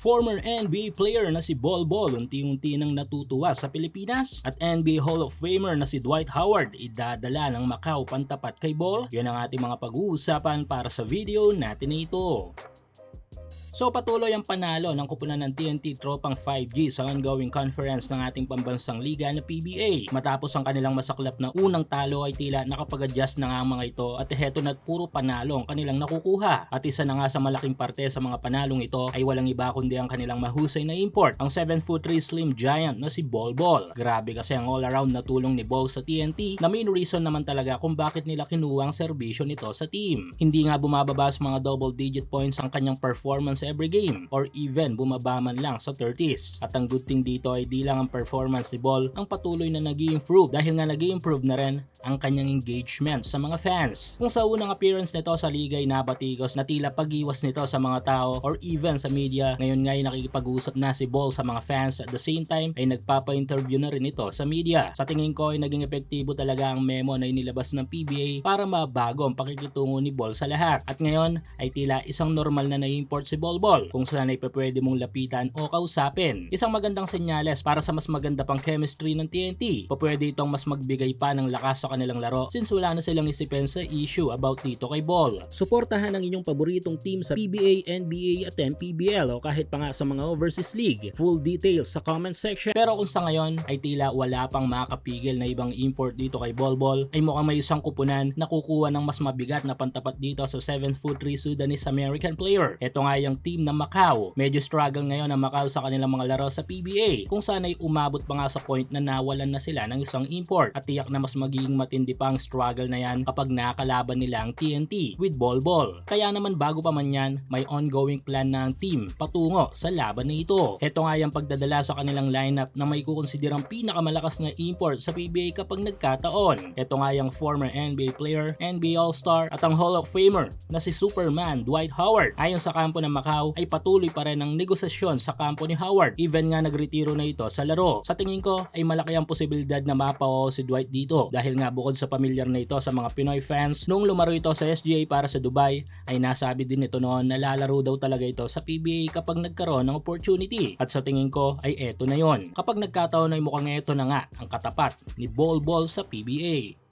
Former NBA player na si Bol Bol unti-unti nang natutuwa sa Pilipinas at NBA Hall of Famer na si Dwight Howard idadala ng Macau pantapat kay Bol. Yan ang ating mga pag-uusapan para sa video natin na ito. So patuloy ang panalo ng kupunan ng TNT Tropang 5G sa ongoing conference ng ating pambansang liga na PBA. Matapos ang kanilang masaklap na unang talo ay tila nakapag-adjust na nga ang mga ito at heto na't puro panalo ang kanilang nakukuha. At isa na nga sa malaking parte sa mga panalong ito ay walang iba kundi ang kanilang mahusay na import, ang 7'3" slim giant na si Bol Bol. Grabe kasi ang all-around na tulong ni Bol sa TNT na main reason naman talaga kung bakit nila kinuha ang serbisyo nito sa team. Hindi nga bumababa sa mga double-digit points ang kanyang performance every game or even bumaba man lang sa 30s. At ang good thing dito ay di lang ang performance ni Bol ang patuloy na nag-i-improve dahil nga nag-i-improve na rin ang kanyang engagement sa mga fans. Kung sa unang appearance nito sa liga ay nabatikos na tila pag-iwas nito sa mga tao or even sa media, ngayon nga ay nakikipag-usap na si Bol sa mga fans at the same time ay nagpapa-interview na rin ito sa media. Sa tingin ko ay naging epektibo talaga ang memo na inilabas ng PBA para mabago ang pakikitungo ni Bol sa lahat. At ngayon ay tila isang normal na na-import si Bol Bol kung saan ay pwede mong lapitan o kausapin. Isang magandang senyales para sa mas maganda pang chemistry ng TNT. Pwede itong mas magbigay pa ng lakas sa kanilang laro since wala na silang isipin sa issue about dito kay Bol. Suportahan ang inyong paboritong team sa PBA, NBA at MPBL o kahit pa nga sa mga overseas league. Full details sa comment section. Pero kung sa ngayon ay tila wala pang makakapigil na ibang import dito kay Bol Bol, ay mukhang may isang kupunan na kukuha ng mas mabigat na pantapat dito sa 7'3" Sudanese American player. Ito nga yung team na Macau. Medyo struggle ngayon ang Macau sa kanilang mga laro sa PBA kung saan ay umabot pa nga sa point na nawalan na sila ng isang import at tiyak na mas magiging matindi pa ang struggle na yan kapag nakalaban nila ang TNT with Bol Bol. Kaya naman bago pa man yan, may ongoing plan na ang team patungo sa laban na ito. Ito nga yung pagdadala sa kanilang lineup na may kukonsiderang pinakamalakas na import sa PBA kapag nagkataon. Ito nga yung former NBA player, NBA All-Star at ang Hall of Famer na si Superman Dwight Howard. Ayon sa kampo ng Macau ay patuloy pa rin ang negosasyon sa kampo ni Howard. Even nga nagretiro na ito sa laro. Sa tingin ko ay malaki ang posibilidad na mapawaw si Dwight dito dahil nga bukod sa pamilyar na ito sa mga Pinoy fans, nung lumaro ito sa SGA para sa Dubai ay nasabi din ito noon na lalaro daw talaga ito sa PBA kapag nagkaroon ng opportunity. At sa tingin ko ay eto na yon. Kapag nagkataon ay mukhang eto na nga ang katapat ni Bol Bol sa PBA.